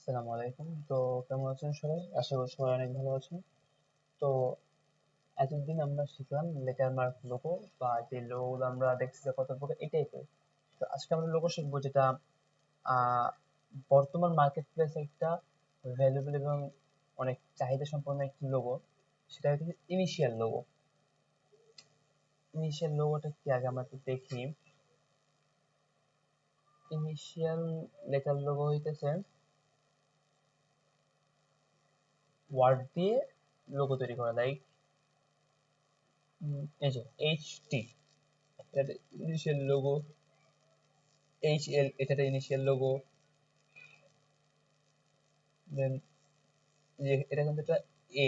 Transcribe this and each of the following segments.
আসসালামু আলাইকুম। তো কেমন আছেন সবাই? আশা করি সবাই অনেক ভালো আছেন। তো এতদিন আমরা শিখলাম লেটার মার্ক লোগো বা যে লোগো আমরা দেখছি যে কত প্রকার এই টাইপের। তো আজকে আমরা লোগো শিখবো যেটা আহ, বর্তমান মার্কেট প্লেসে একটা ভ্যালুয়েবল এবং অনেক চাহিদা সম্পন্ন একটি লোগো। সেটা হচ্ছে ইনিশিয়াল লোগো। ইনিশিয়াল লোগোটা কি আগে আমরা একটু দেখি। ইনিশিয়াল লেটার লোগো হইতেছে ওয়ার্ড দিয়ে লোগো তৈরি করা, লাইক এই যে এইচটি, এটা ইনিশিয়াল লোগো। এইচএল এটা একটা ইনিশিয়াল লোগো। দেন যে এটা কিন্তু একটা এ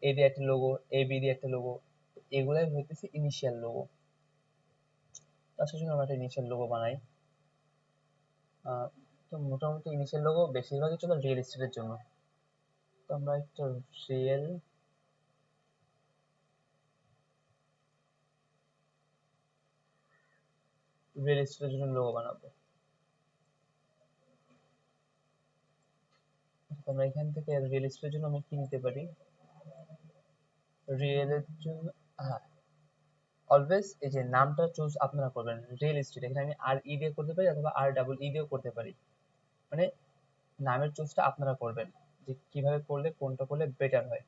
এ দিয়ে একটা লোগো, এ বি দিয়ে একটা লোগো। এগুলাই হইতেছে ইনিশিয়াল লোগো। তার জন্য আমরা একটা ইনিশিয়াল লোগো বানাই। আহ, তো মোটামুটি ইনিশিয়াল লোগো বেশিরভাগই চলে রিয়েল এস্টেটের জন্য। তো আমরা একটা রিয়েল রিয়েল এস্টেটের জন্য লোগো বানাবো। তো আমরা এখান থেকে রিয়েল এস্টেটের জন্য আমি কি নিতে পারি? রিয়েলের জন্য, হ্যাঁ, অলওয়েজ এই যে নামটা চুজ আপনারা করবেন। রিয়েল এস্টেট এখানে আমি আর ই দিয়ে করতে পারি অথবা আর ডাবল ই দিয়েও করতে পারি। মানে নামের চুজটা আপনারা করবেন যে কিভাবে করলে কোনটা করলে বেটার হয়।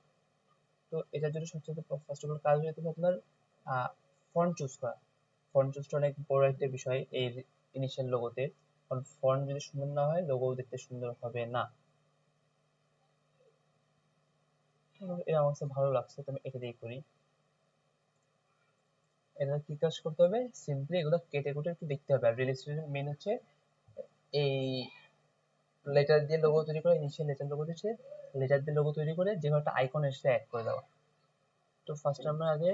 তো এটার জন্য সবচেয়ে ফার্স্ট অফ অল কাজ হচ্ছে আপনার ফন্ট চুজ করা। ফন্ট চুজটা অনেক বড় একটা বিষয় এই ইনিশিয়াল লোগোতে। কারণ ফন্ট যদি সুন্দর না হয় লোগো দেখতে সুন্দর হবে না। এটা আমার কাছে ভালো লাগছে, তো আমি এটা দিয়ে করি। এটা কি কাজ করতে হবে? সিম্পলি এগুলো কেটে কুটে একটু দেখতে হবে। আর রিয়েল এস্টেটের মেন হচ্ছে এই লেটার দিয়ে লোগো তৈরি করা। ইনিশিয়াল লেটার লোগো দিচ্ছে, লেটার দিয়ে লোগো তৈরি করে যে একটা আইকন এসে অ্যাড করে দেওয়া। তো ফার্স্ট আমরা আগে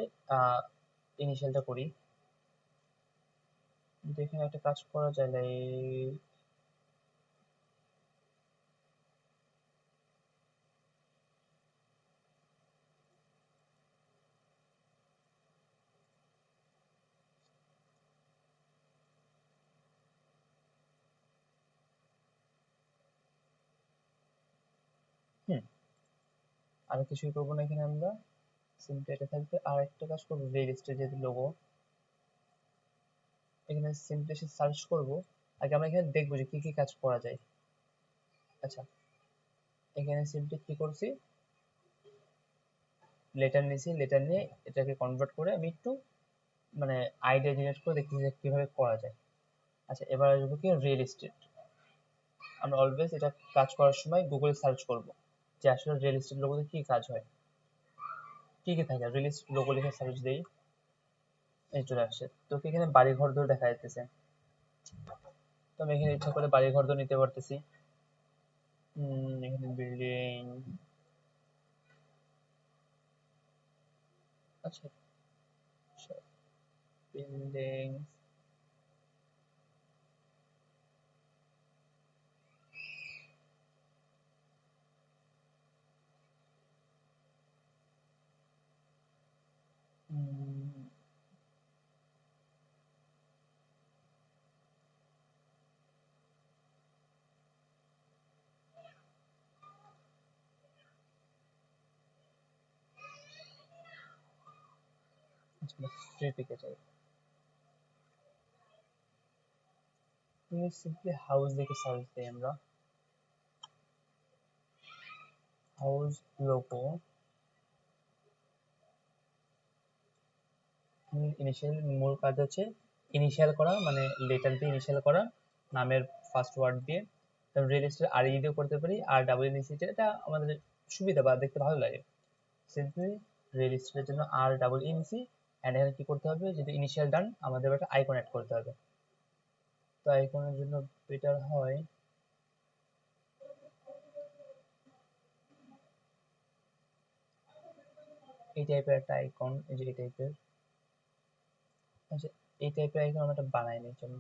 ইনিশিয়ালটা করি। কিন্তু এখানে একটা কাজ করা যায়, লাইক হুম, আর কিছুই করবো না এখানে আমরা। সিম্পলি এটা থাকবে। আর একটা কাজ করবো, রিয়েল এস্টেট যেহেতু লোগো, এখানে সিম্পলি এসে সার্চ করবো। আগে আমরা এখানে দেখবো যে কি কি কাজ করা যায়। আচ্ছা, এখানে সিম্পলি কি করছি, লেটার নিয়েছি, লেটার নিয়ে এটাকে কনভার্ট করে আমি একটু মানে আইডিয়া জেনারেট করে দেখতেছি যে কিভাবে করা যায়। আচ্ছা, এবার আসবো কি রিয়েল এস্টেট। আমরা অলওয়েজ এটা কাজ করার সময় গুগলে সার্চ করব যে আসলে রিয়েল এস্টেট লোগোতে কি কাজ হয়, কি কি থাকে। রিয়েল এস্টেট লোগো লিখে সার্চ দেই, এই চলে আসছে। তো কি এখানে বাড়ি ঘর ধরে দেখা যাইতেছে। তো আমি এখানে ইচ্ছা করে বাড়ি ঘর ধরে নিতে পারতেছি। এখানে বিল্ডিং, আচ্ছা, বিল্ডিং, ফ্রি পিকে চাই। সিম্পলি হাউস দেখে সার্চ দিই আমরা। হাউস লোগো ইনিশিয়াল মূল কাজ হচ্ছে ইনিশিয়াল করা, মানে লেটার দিয়ে ইনিশিয়াল করা নামের ফার্স্ট ওয়ার্ড দিয়ে। তারপর রিয়েল এস্টেট আর ই দিয়েও করতে পারি, আর ডাবল ইনিশিয়াল, এটা আমাদের সুবিধা বা দেখতে ভালো লাগে। সিম্পলি রিয়েল এস্টেটের জন্য আর ডাবল ইনিসি, অ্যান্ড এখানে কি করতে হবে, যদি ইনিশিয়াল ডান আমাদের একটা আইকন অ্যাড করতে হবে। তো আইকনের জন্য বেটার হয় এই টাইপের একটা আইকন, এই যে এই টাইপের। আচ্ছা, এই টাইপের আইকন আমরা একটা বানাই নিই, চলো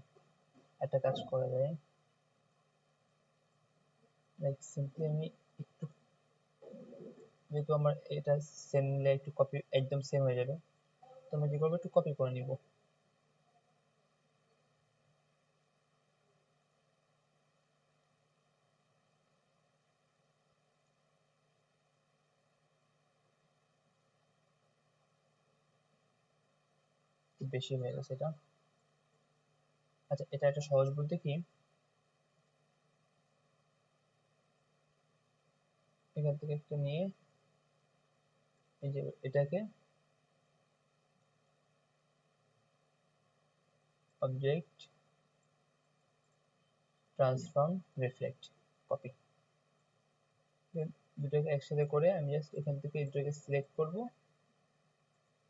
একটা কাজ করা যায়। লাইক সিম্পলি আমি একটু, যেহেতু আমার এটা সেম নিলে একটু কপি একদম সেম হয়ে যাবে, তো আমি কি করবো, একটু কপি করে নিব। বেশি হয়ে গেছে এটা। আচ্ছা, এটা একটা সহজ বলতে কি, এখান থেকে একটু নিয়ে এই যে এটাকে অবজেক্ট ট্রান্সফর্ম রিফ্লেক্ট কপি, দুটোকে একসাথে করে আমি জাস্ট এখান থেকে এই দুটোকে সিলেক্ট করব,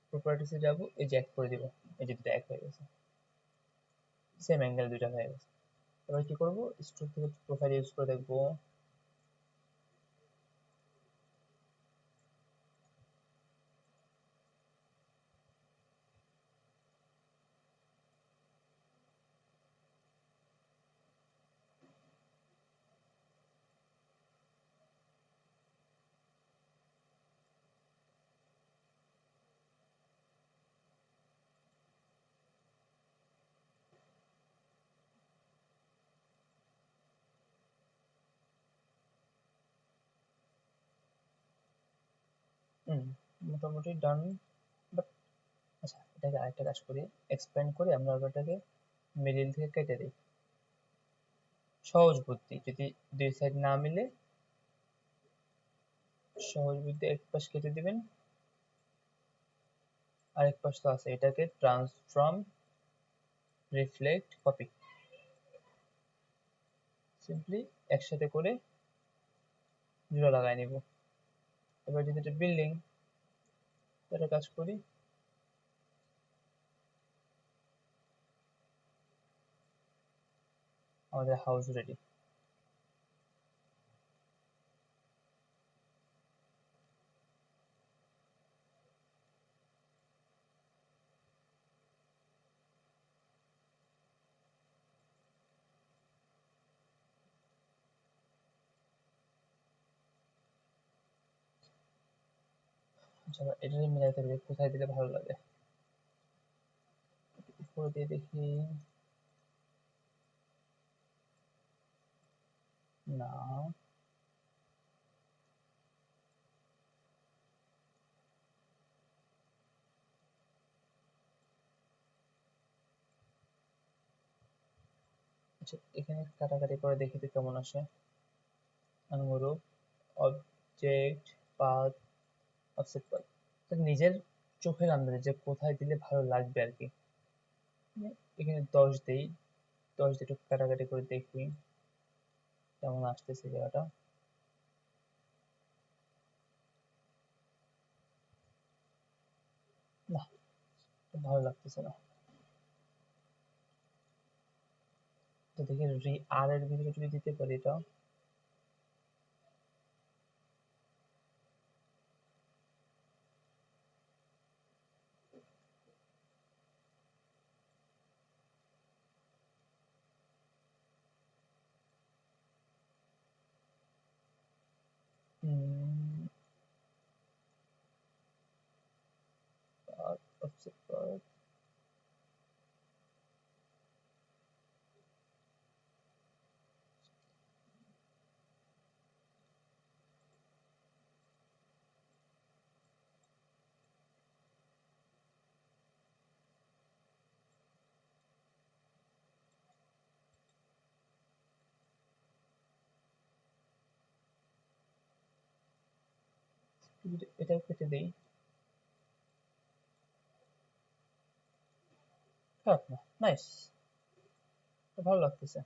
প্রপার্টিসে যাব, এই যে এক করে দিব, এই যে দুটো এক হয়ে গেছে, সেম অ্যাঙ্গেল দুটো হয়ে গেছে। এবার কি করব, স্ট্রোক থেকে প্রোফাইল ইউজ করে দেখব। মোটামুটি ডান। বাট আচ্ছা, এটাকে আরেকটা কাজ করি, এক্সপ্যান্ড করে আমরা এটাকে মিডিল থেকে কেটে দিই। সহজ বুদ্ধি, যদি দুই সাইড না মিলে সহজ বুদ্ধি, এক পাশ কেটে দিবেন, আরেক পাশ তো আছে, এটাকে ট্রান্সফর্ম রিফ্লেক্ট কপি, সিম্পলি একসাথে করে জোড়া লাগাই নিব। এবার যদি এটা বিল্ডিং, এটা কাজ করি, আমাদের হাউস রেডি। আচ্ছা, এটা মিলাইতে হবে, কোথায় দিলে ভালো লাগে, উপরে দিয়ে দেখি, না আচ্ছা, এখানে কাটাকাটি করে দেখি তো কেমন আসে। অনুরূপ অবজেক্ট পাথ অফসেট পাথ, নিজের চোখের আন্দাজে যে কোথায় দিলে ভালো লাগবে আর কি। এখানে 10 দেই, 10 দিয়ে একটু কাটাকাটি করে দেখি কেমন আসতেছে জায়গাটা। না, ভালো লাগতেছে না। তো দেখি আর এর ভিতরে যদি দিতে পারি এটা, offset path, যদি এটা কেটে দেই, খারাপ না, নাইস, ভালো লাগতেছে।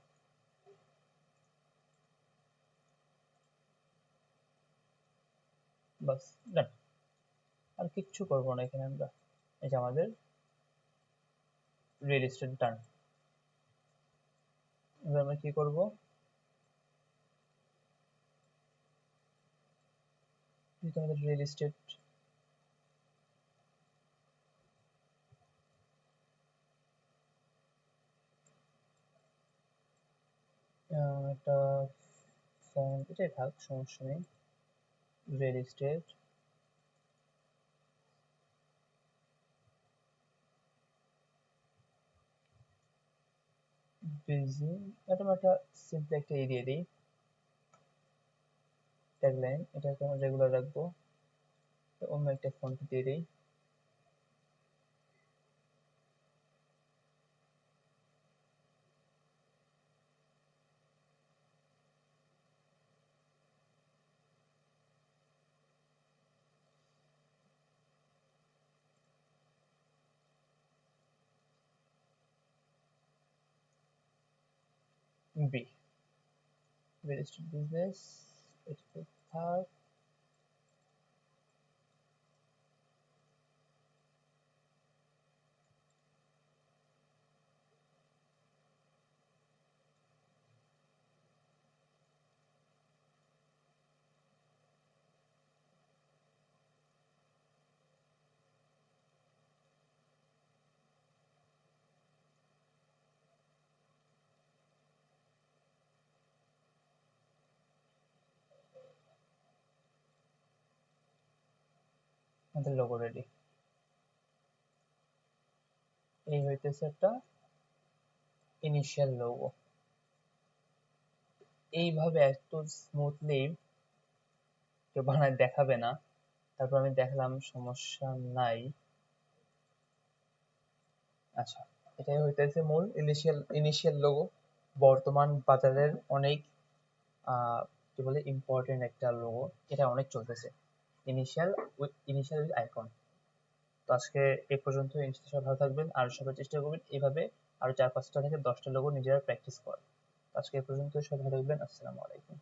বাস, ডান। আর কিচ্ছু করবো না এখানে আমরা, এই যে আমাদের রিয়েল এস্টেট ডান। এবার আমরা কি করব, যেহেতু আমাদের রিয়েল এস্টেট, একটা ফন্ট এটাই থাক, সমস্যা নেই, রিয়েল এস্টেট বিজি, এটা আমরা একটা সিম্পল একটা এরিয়া দিই, ট্যাগলাইন, এটাকে আমরা রেগুলার রাখবো, তো অন্য একটা ফন্ট দিয়ে দিই। বি, রিয়েল এস্টেট বিজনেস, এটা থাক। আমাদের লোগো রেডি। এই হইতেছে একটা ইনিশিয়াল লোগো। এইভাবে একটু স্মুথলি কেউ বানায় দেখাবে না, তারপর আমি দেখলাম সমস্যা নাই। আচ্ছা, এটাই হইতেছে মূল ইনিশিয়াল লোগো। বর্তমান বাজারের অনেক কি বলে ইম্পর্টেন্ট একটা লোগো, এটা অনেক চলতেছে। Initial with icon. তো আজকে এই পর্যন্ত। ইনশাআল্লাহ সবাই ভালো থাকবেন, আর সবাই চেষ্টা করবেন এইভাবে আরো 4-5টা থেকে 10টা লোগো নিজেরা প্র্যাকটিস করার। আজকে এই পর্যন্ত, সবাই ভালো থাকবেন। আসসালামু আলাইকুম।